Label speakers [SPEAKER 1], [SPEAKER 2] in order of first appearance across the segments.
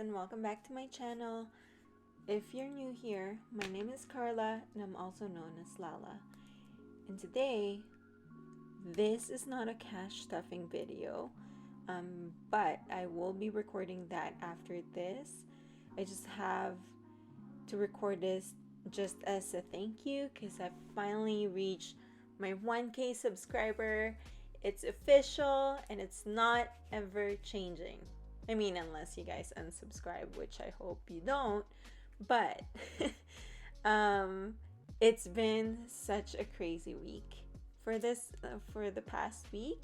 [SPEAKER 1] and welcome back to my channel. If you're new here, my name is Carla and I'm also known as Lala. And today, this is not a cash stuffing video, but I will be recording that after this. I just have to record this just as a thank you because I finally reached my 1K subscriber. It's official and it's not ever changing. I mean, unless you guys unsubscribe, which I hope you don't. But it's been such a crazy week. For the past week,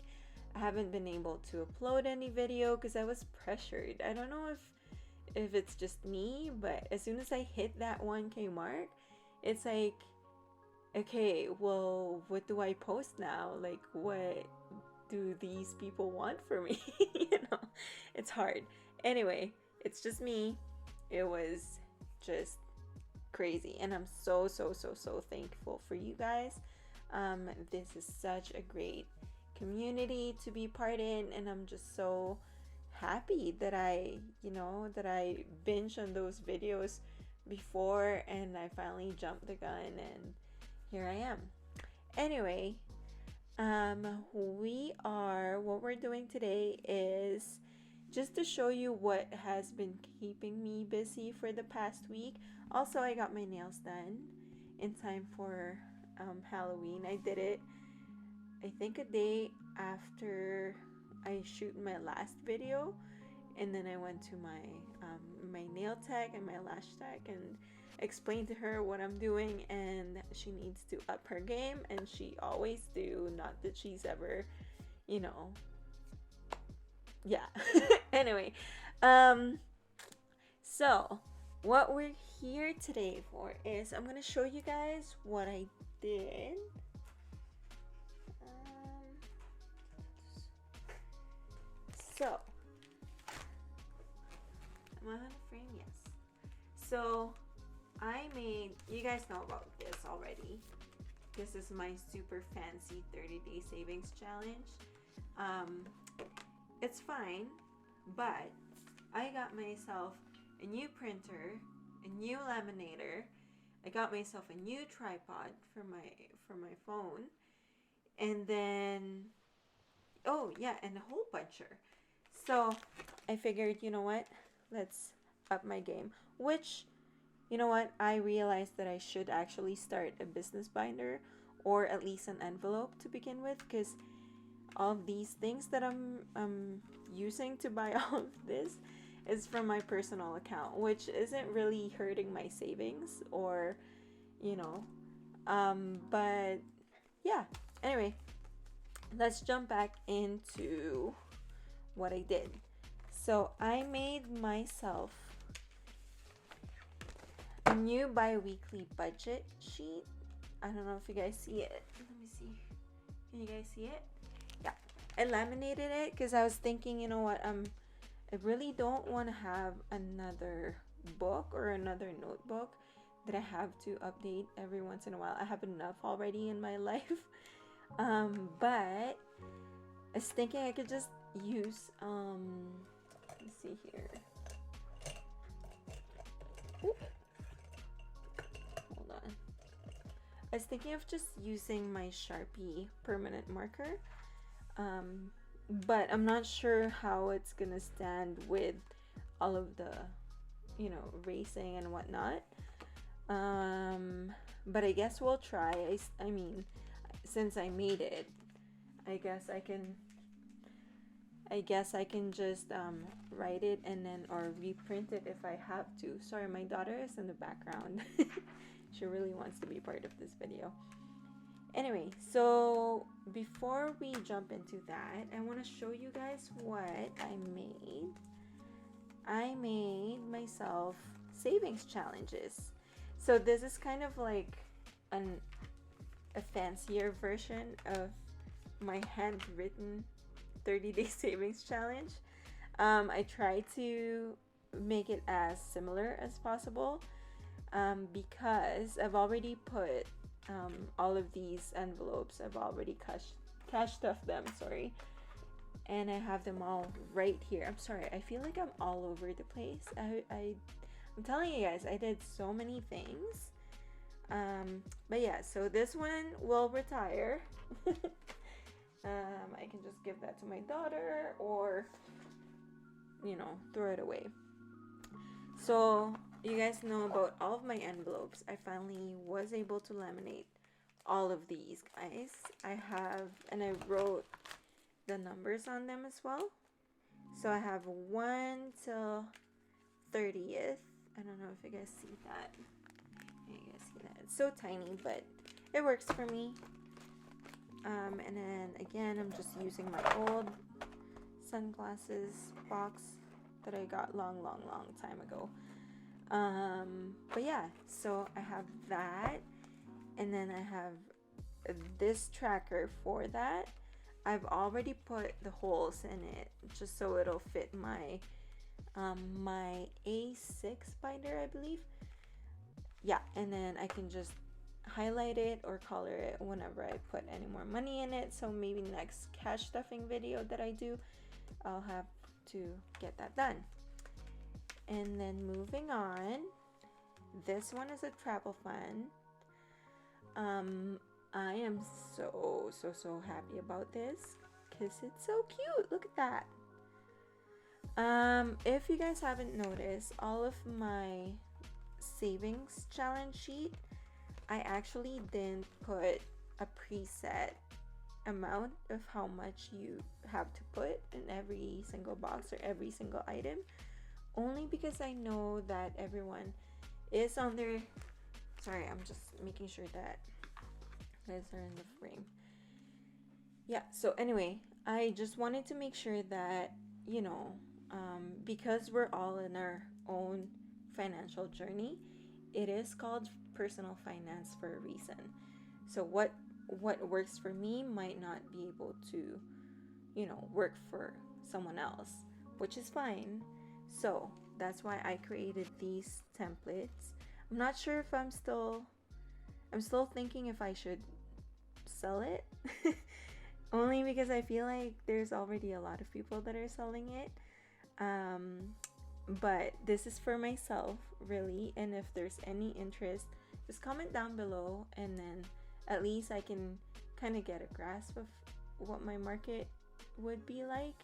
[SPEAKER 1] I haven't been able to upload any video because I was pressured. I don't know if it's just me, but as soon as I hit that 1K mark, it's like, okay, well, what do I post now? Like, what do these people want from me? It's hard. Anyway, it's just me. It was just crazy, and I'm so thankful for you guys. This is such a great community to be part in, and I'm just so happy that I binge on those videos before and I finally jumped the gun and here I am. Anyway, what we're doing today is just to show you what has been keeping me busy for the past week. Also, I got my nails done in time for Halloween. I did it, I think, a day after I shoot my last video, and then I went to my nail tech and my lash tech and explained to her what I'm doing, and she needs to up her game, and she always do. Not that she's ever, yeah. Anyway, so what we're here today for is I'm gonna show you guys what I did. So am I on the frame? Yes. So I made, you guys know about this already. This is my super fancy 30-day savings challenge. It's fine, but I got myself a new printer, a new laminator. I got myself a new tripod for my phone, and then and a hole puncher. So I figured, you know what? Let's up my game. Which, you know what? I realized that I should actually start a business binder or at least an envelope to begin with, because all of these things that I'm using to buy all of this is from my personal account, which isn't really hurting my savings or, but yeah. Anyway, let's jump back into what I did. So I made myself a new bi-weekly budget sheet. I don't know if you guys see it. Let me see. Can you guys see it? Yeah. I laminated it because I was thinking, you know what, I really don't want to have another book or another notebook that I have to update every once in a while. I have enough already in my life. But I was thinking I could just use let me see here. Ooh. Hold on. I was thinking of just using my Sharpie permanent marker, but I'm not sure how it's gonna stand with all of the racing and whatnot, but I guess we'll try. I mean, since I made it, I guess I can just write it and then or reprint it if I have to. Sorry, my daughter is in the background. She really wants to be part of this video. Anyway, so before we jump into that, I want to show you guys what I made. I made myself savings challenges. So this is kind of like a fancier version of my handwritten 30-day savings challenge. I try to make it as similar as possible because I've already put all of these envelopes, I've already cash stuffed them, sorry, and I have them all right here. I'm sorry, I feel like I'm all over the place. I'm telling you guys, I did so many things. But yeah, so this one will retire. I can just give that to my daughter, or throw it away. So you guys know about all of my envelopes. I finally was able to laminate all of these, guys. And I wrote the numbers on them as well. So I have 1 till 30th. I don't know if you guys see that. You guys see that? It's so tiny, but it works for me. And then again, I'm just using my old sunglasses box that I got long time ago. But yeah, so I have that, and then I have this tracker for that. I've already put the holes in it just so it'll fit my my A6 binder, I believe. Yeah, and then I can just highlight it or color it whenever I put any more money in it. So maybe next cash stuffing video that I do, I'll have to get that done. And then moving on, this one is a travel fund. I am so happy about this because it's so cute. Look at that. If you guys haven't noticed, all of my savings challenge sheet, I actually didn't put a preset amount of how much you have to put in every single box or every single item, only because I know that everyone is on their... Sorry, I'm just making sure that you guys are in the frame. Yeah, so anyway, I just wanted to make sure that, because we're all in our own financial journey, it is called personal finance for a reason. So what works for me might not be able to, work for someone else, which is fine. So that's why I created these templates. I'm not sure if I'm still thinking if I should sell it. Only because I feel like there's already a lot of people that are selling it. But this is for myself, really. And if there's any interest, just comment down below, and then at least I can kind of get a grasp of what my market would be like.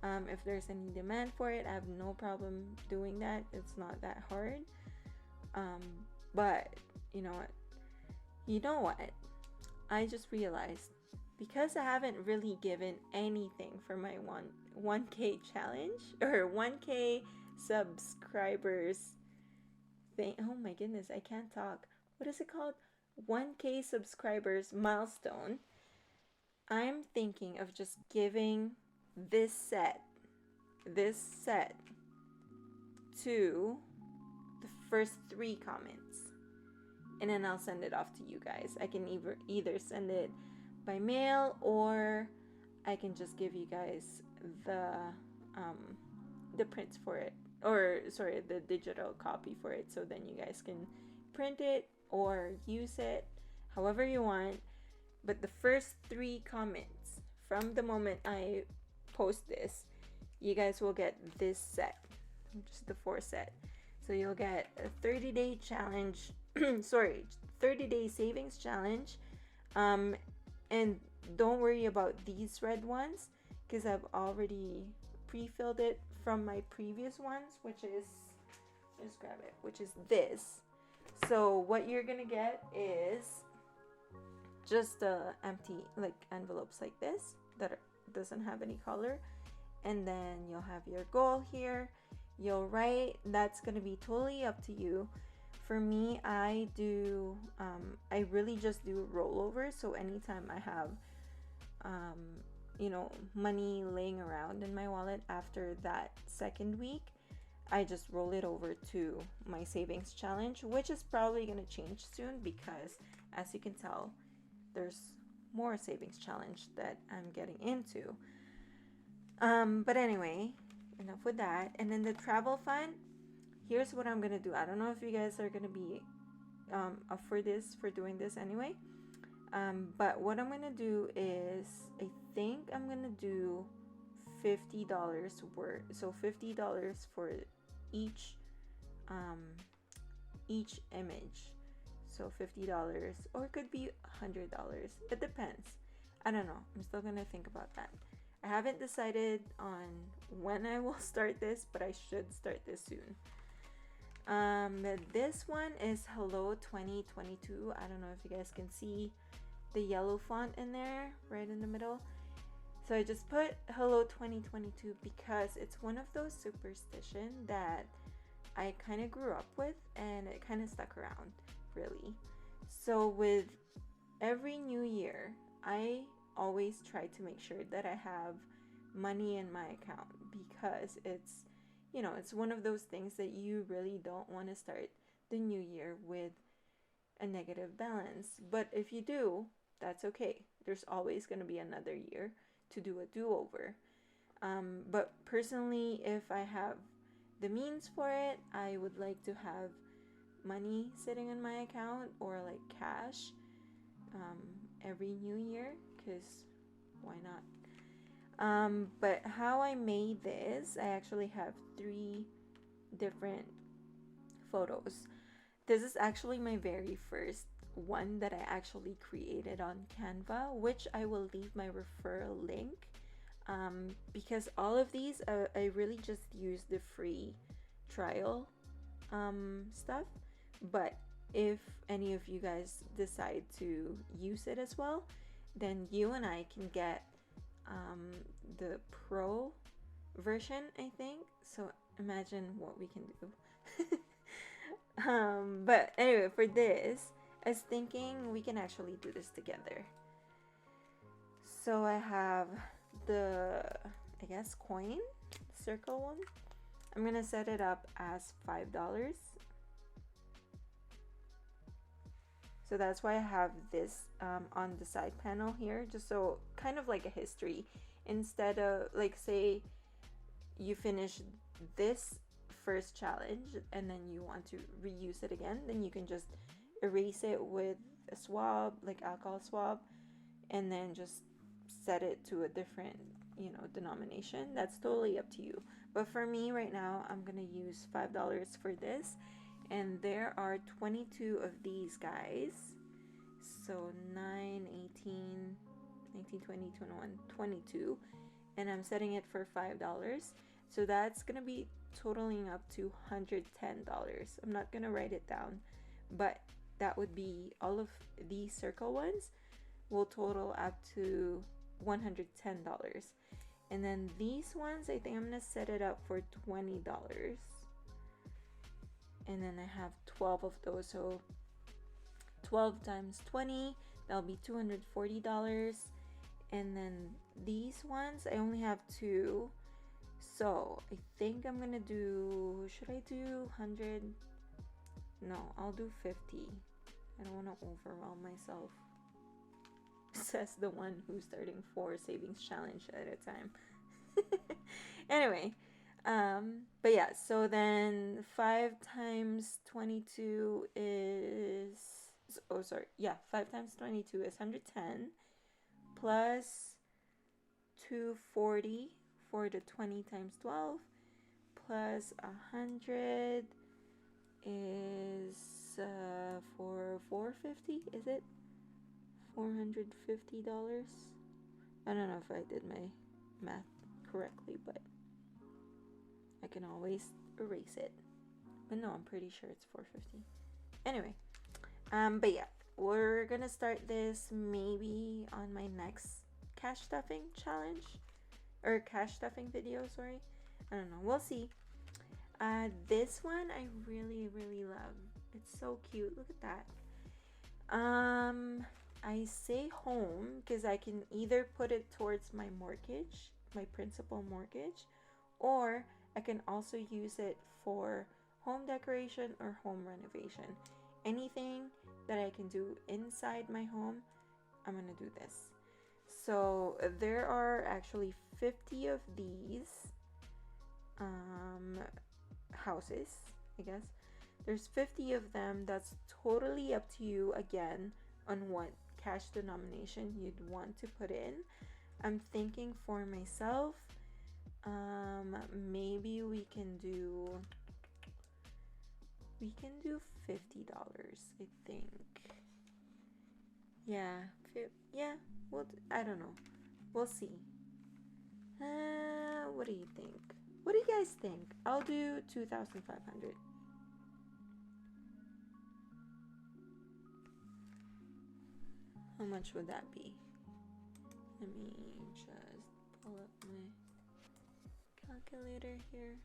[SPEAKER 1] If there's any demand for it, I have no problem doing that. It's not that hard. But you know what? I just realized, because I haven't really given anything for my 1K challenge or 1K subscribers thing. Oh my goodness, I can't talk. What is it called? 1K subscribers milestone. I'm thinking of just giving this set to the first 3 comments, and then I'll send it off to you guys. I can either send it by mail, or I can just give you guys the prints for it, or sorry, the digital copy for it, so then you guys can print it or use it however you want. But the first 3 comments from the moment I post this, you guys will get this set, just the 4 set. So you'll get a 30-day challenge 30-day savings challenge. And don't worry about these red ones, because I've already pre-filled it from my previous ones, which is, just grab it, which is this. So what you're gonna get is just empty envelopes like this that doesn't have any color, and then you'll have your goal here. You'll write. That's gonna be totally up to you. For me, I really just do rollovers. So anytime I have money laying around in my wallet after that second week, I just roll it over to my savings challenge, which is probably going to change soon, because as you can tell, there's more savings challenge that I'm getting into. But anyway, enough with that. And then the travel fund, here's what I'm gonna do. I don't know if you guys are gonna be up for doing this anyway. But what I'm gonna do is, I think I'm gonna do $50 worth. So $50 for each um, each image. So $50, or it could be $100. It depends. I don't know. I'm still gonna think about that. I haven't decided on when I will start this, but I should start this soon. This one is Hello 2022. I don't know if you guys can see the yellow font in there, right in the middle. So I just put Hello 2022 because it's one of those superstition that I kind of grew up with, and it kind of stuck around, really. So with every new year, I always try to make sure that I have money in my account, because it's, you know, it's one of those things that you really don't want to start the new year with a negative balance. But if you do, that's okay. There's always going to be another year to do a do-over. But personally, if I have the means for it, I would like to have money sitting in my account, or like cash, every new year, because why not? But how I made this, I actually have 3 different photos. This is actually my very first one that I actually created on Canva, which I will leave my referral link. Because all of these, I really just use the free trial stuff. But if any of you guys decide to use it as well, then you and I can get the pro version, I think. So imagine what we can do. But anyway, for this, I was thinking we can actually do this together. So I have the, I guess, coin circle one. I'm gonna set it up as $5. So that's why I have this on the side panel here, just so kind of like a history. Instead of, like, say you finish this first challenge and then you want to reuse it again, then you can just erase it with a swab, like alcohol swab, and then just set it to a different, you know, denomination. That's totally up to you. But for me right now, I'm gonna use $5 for this. And there are 22 of these guys. So 9, 18, 19, 20, 21, 22. And I'm setting it for $5. So that's going to be totaling up to $110. I'm not going to write it down, but that would be all of these circle ones will total up to $110. And then these ones, I think I'm going to set it up for $20. And then I have 12 of those, so 12 times 20, that'll be $240. And then these ones, I only have 2, so I think I'm gonna do, should I do 100? No, I'll do 50. I don't want to overwhelm myself, says the one who's starting 4 savings challenge at a time. Anyway, but yeah, so then 5 times 22 is, 5 times 22 is 110, plus 240 for the 20 times 12, plus 100 is for 450, is it? $450? I don't know if I did my math correctly, but I can always erase it. But no, I'm pretty sure it's 450. Anyway, but yeah, we're gonna start this maybe on my next cash stuffing challenge, or cash stuffing video, sorry. I don't know, we'll see. This one I really love. It's so cute. Look at that. I say home because I can either put it towards my mortgage, my principal mortgage, or I can also use it for home decoration or home renovation. Anything that I can do inside my home, I'm gonna do this. So there are actually 50 of these houses, I guess. There's 50 of them. That's totally up to you again on what cash denomination you'd want to put in. I'm thinking for myself, Maybe we can do $50, I think. Yeah, yeah. Well, I don't know. We'll see. What do you think? What do you guys think? I'll do 2,500. How much would that be? Let me just pull up my calculator here.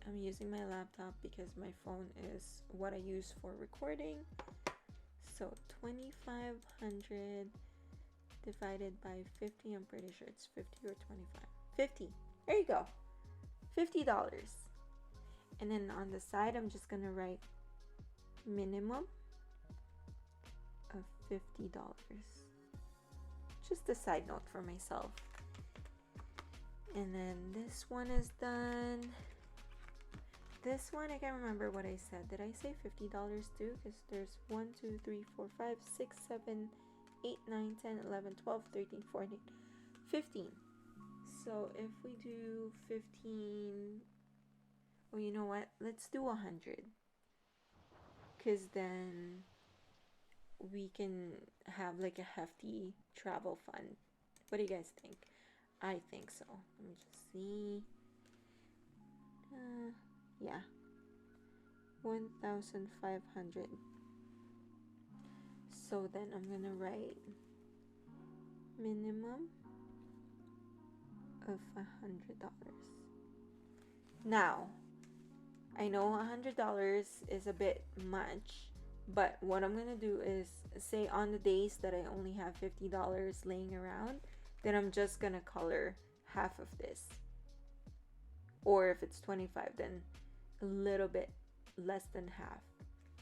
[SPEAKER 1] I'm using my laptop because my phone is what I use for recording. So 2,500 divided by 50. I'm pretty sure it's 50 or 25. 50. There you go. $50. And then on the side, I'm just gonna write minimum of $50. Just a side note for myself. And then this one is done. This one, I can't remember what I said. Did I say $50 too? Because there's 1, 2, 3, 4, 5, 6, 7, 8, 9, 10, 11, 12, 13, 14, 15. So if we do 15, well, you know what? Let's do 100. Because then we can have like a hefty travel fund. What do you guys think? I think so. Let me just see. Yeah. 1,500. So then I'm gonna write minimum of $100. Now, I know $100 is a bit much, but what I'm gonna do is say on the days that I only have $50 laying around, then I'm just gonna color half of this. Or if it's 25, then a little bit less than half.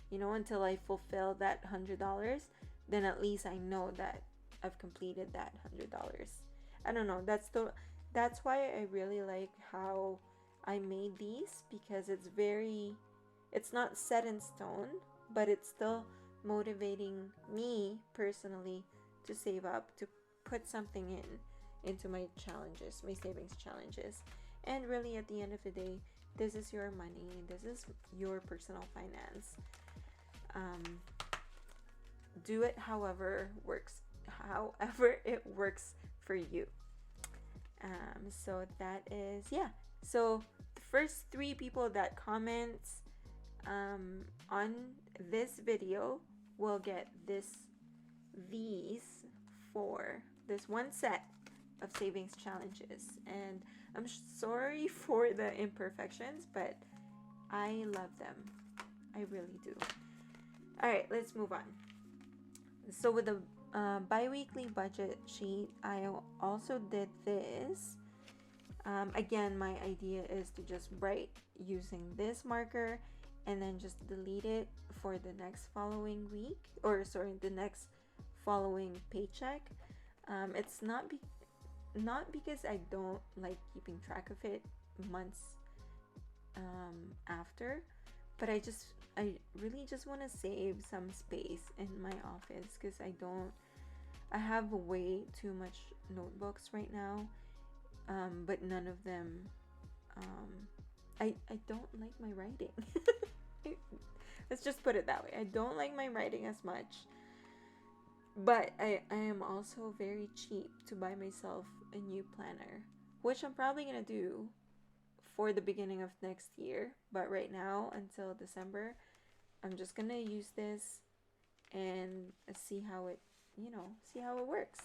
[SPEAKER 1] You know, until I fulfill that $100, then at least I know that I've completed that $100. I don't know. That's why I really like how I made these, because it's not set in stone, but it's still motivating me personally to save up, to put something into my challenges, my savings challenges. And really, at the end of the day, this is your money. This is your personal finance. Do it however it works for you. So that is, yeah. So the first 3 people that comment on this video will get these for this one set of savings challenges. And I'm sorry for the imperfections, but I love them. I really do. All right, let's move on. So with the bi-weekly budget sheet, I also did this. Again, my idea is to just write using this marker and then just delete it for the next following week, or sorry, the next following paycheck. It's not because I don't like keeping track of it months after, but I really just want to save some space in my office, because I have way too much notebooks right now, but none of them, I don't like my writing. Let's just put it that way. I don't like my writing as much, but I am also very cheap to buy myself a new planner, which I'm probably going to do for the beginning of next year. But right now, until December, I'm just going to use this and see how it works.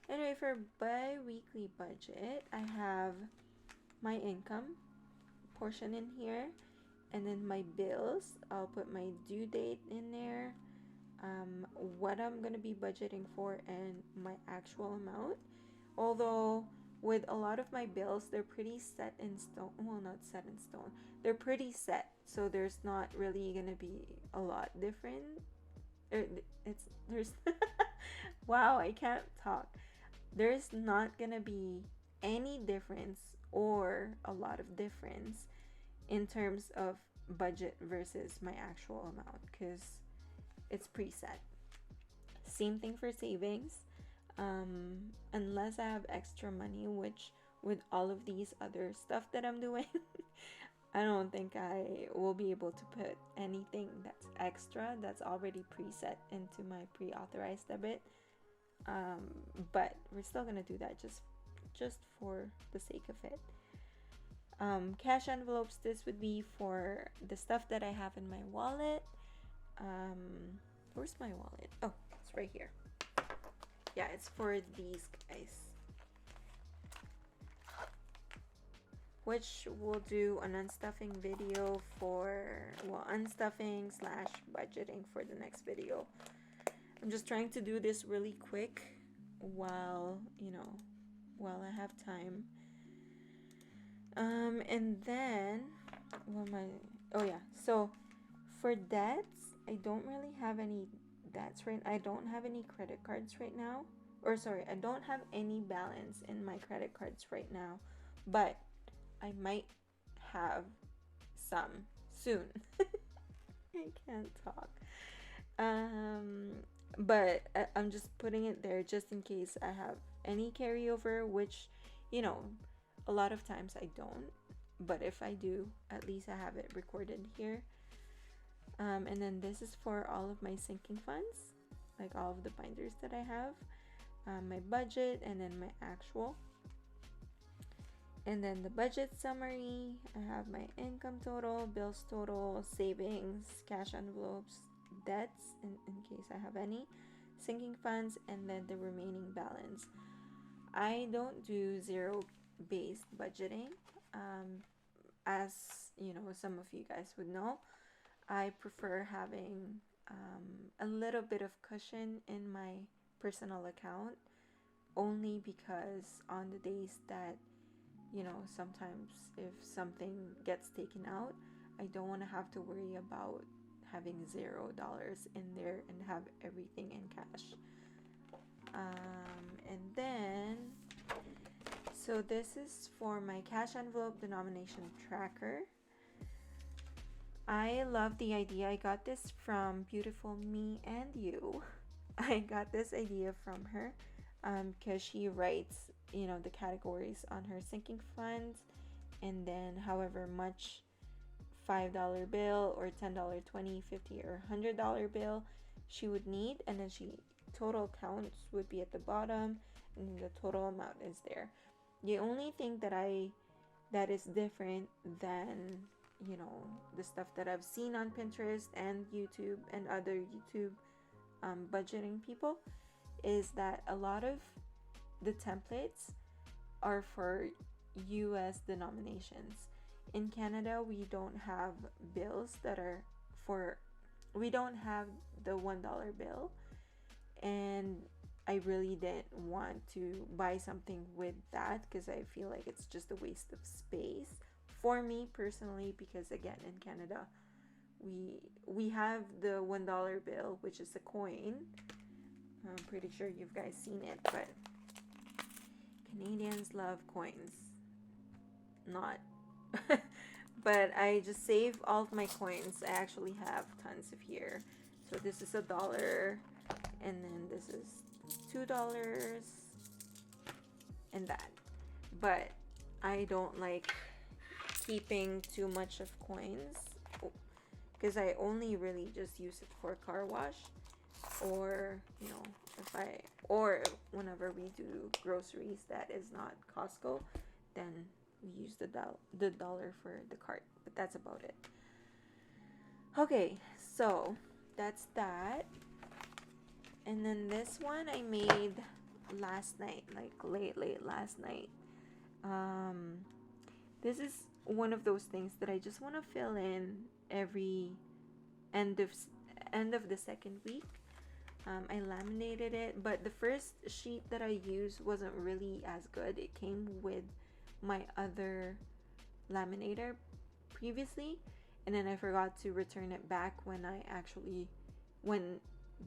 [SPEAKER 1] Anyway, for bi-weekly budget, I have my income portion in here, and then my bills. I'll put my due date in there, what I'm going to be budgeting for, and my actual amount. Although with a lot of my bills, they're pretty set in stone. Well, not set in stone. They're pretty set, so there's not really going to be a lot different. There's wow, I can't talk. There's not going to be any difference or a lot of difference in terms of budget versus my actual amount, because it's preset. Same thing for savings. Unless I have extra money, which with all of these other stuff that I'm doing, I don't think I will be able to put anything that's extra that's already preset into my pre-authorized debit. But we're still gonna do that just for the sake of it. Cash envelopes, this would be for the stuff that I have in my wallet. Where's my wallet? Oh, it's right here. Yeah, it's for these guys, which we'll do an unstuffing video for, well, unstuffing / budgeting for the next video. I'm just trying to do this really quick while I have time. And then, so for debts, I don't really have any debts right. I don't have any credit cards right now. Or sorry, I don't have any balance in my credit cards right now, but I might have some soon. I can't talk. But I'm just putting it there just in case I have any carryover, which, a lot of times I don't. But if I do, at least I have it recorded here. And then this is for all of my sinking funds, like all of the binders that I have, my budget, and then my actual. And then the budget summary, I have my income total, bills total, savings, cash envelopes, debts in case I have any, sinking funds, and then the remaining balance. I don't do zero-based budgeting. As some of you guys would know, I prefer having a little bit of cushion in my personal account, only because on the days that sometimes if something gets taken out, I don't want to have to worry about having $0 in there and have everything in cash. And then, so this is for my cash envelope denomination tracker. I love the idea. I got this from Beautiful Me and You. I got this idea from her because she writes the categories on her sinking funds, and then however much $5 bill or $10, $20, $50, or $100 bill she would need, and then total counts would be at the bottom, and the total amount is there. The only thing that is different than the stuff that I've seen on Pinterest and YouTube and other YouTube budgeting people is that a lot of the templates are for US denominations. In Canada, we don't have bills that are we don't have the $1 bill, and I really didn't want to buy something with that because I feel like it's just a waste of space for me personally, because again, in Canada, we have the $1 bill, which is a coin. I'm pretty sure you guys seen it, but Canadians love coins. Not. But I just save all of my coins. I actually have tons of here. So this is $1, and then this is $2, and that. But I don't like keeping too much of coins because I only really just use it for car wash, or or whenever we do groceries that is not Costco, then we use the dollar for the cart. But that's about it. Okay, so that's that. And then this one I made last night, like late last night. This is one of those things that I just want to fill in every end of the second week. I laminated it, but the first sheet that I used wasn't really as good. It came with my other laminator previously, and then I forgot to return it back when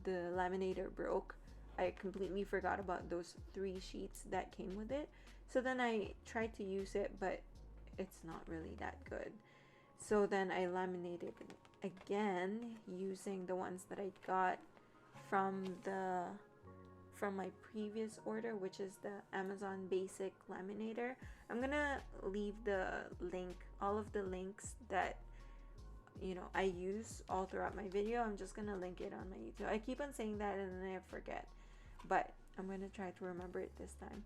[SPEAKER 1] the laminator broke. I completely forgot about those 3 sheets that came with it. So then I tried to use it, but it's not really that good. So then I laminated it again using the ones that I got from from my previous order, which is the Amazon Basic Laminator. I'm gonna leave the link, all of the links that I use all throughout my video. I'm just gonna link it on my YouTube. I keep on saying that and then I forget, but I'm gonna try to remember it this time.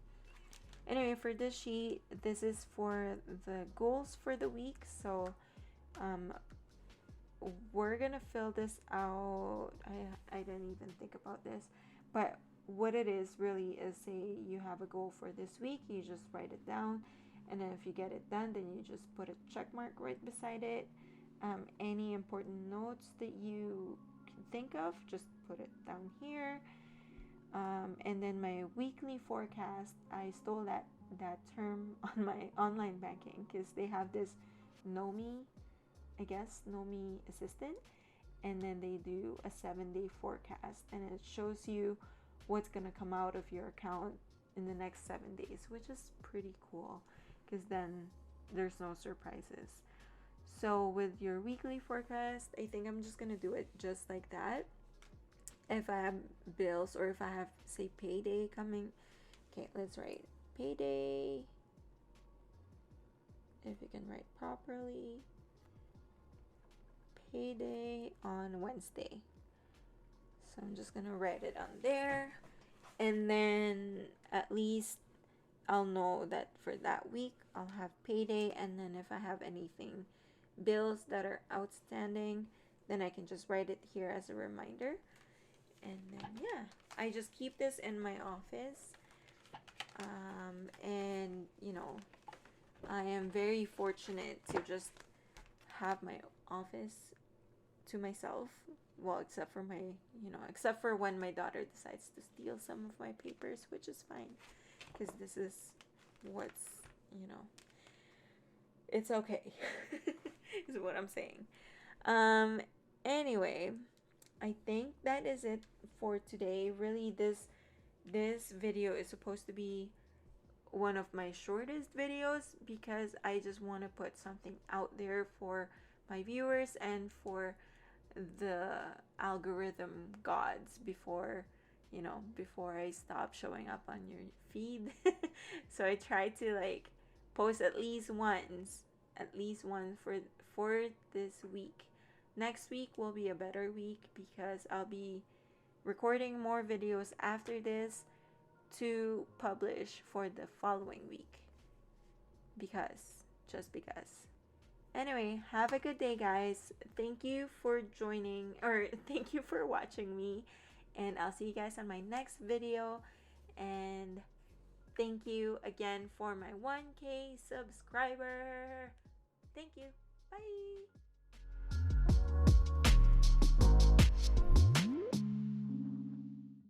[SPEAKER 1] Anyway, for this sheet, this is for the goals for the week. So we're gonna fill this out. I didn't even think about this, but what it is really is, say you have a goal for this week, you just write it down, and then if you get it done, then you just put a check mark right beside it. Any important notes that you can think of, just put it down here. And then my weekly forecast, I stole that term on my online banking, because they have this Nomi, I guess, Nomi assistant, and then they do a 7-day forecast, and it shows you what's gonna come out of your account in the next 7 days, which is pretty cool, because then there's no surprises. So with your weekly forecast, I think I'm just gonna do it just like that. If I have bills, or if I have, say, payday coming, okay, let's write payday, if you can write properly, payday on Wednesday. So I'm just gonna write it on there, and then at least I'll know that for that week I'll have payday, and then if I have anything, bills that are outstanding, then I can just write it here as a reminder. And then yeah, I just keep this in my office, and I am very fortunate to just have my office to myself. Well, except for except for when my daughter decides to steal some of my papers, which is fine, because this is what's it's okay. Is what I'm saying. Anyway, I think that is it for today. Really, this video is supposed to be one of my shortest videos, because I just want to put something out there for my viewers and for the algorithm gods before I stop showing up on your feed. So I try to post at least one for this week. Next week will be a better week, because I'll be recording more videos after this to publish for the following week, just because. Anyway, have a good day, guys. Thank you for thank you for watching me, and I'll see you guys on my next video. And thank you again for my 1K subscriber. Thank you. Bye.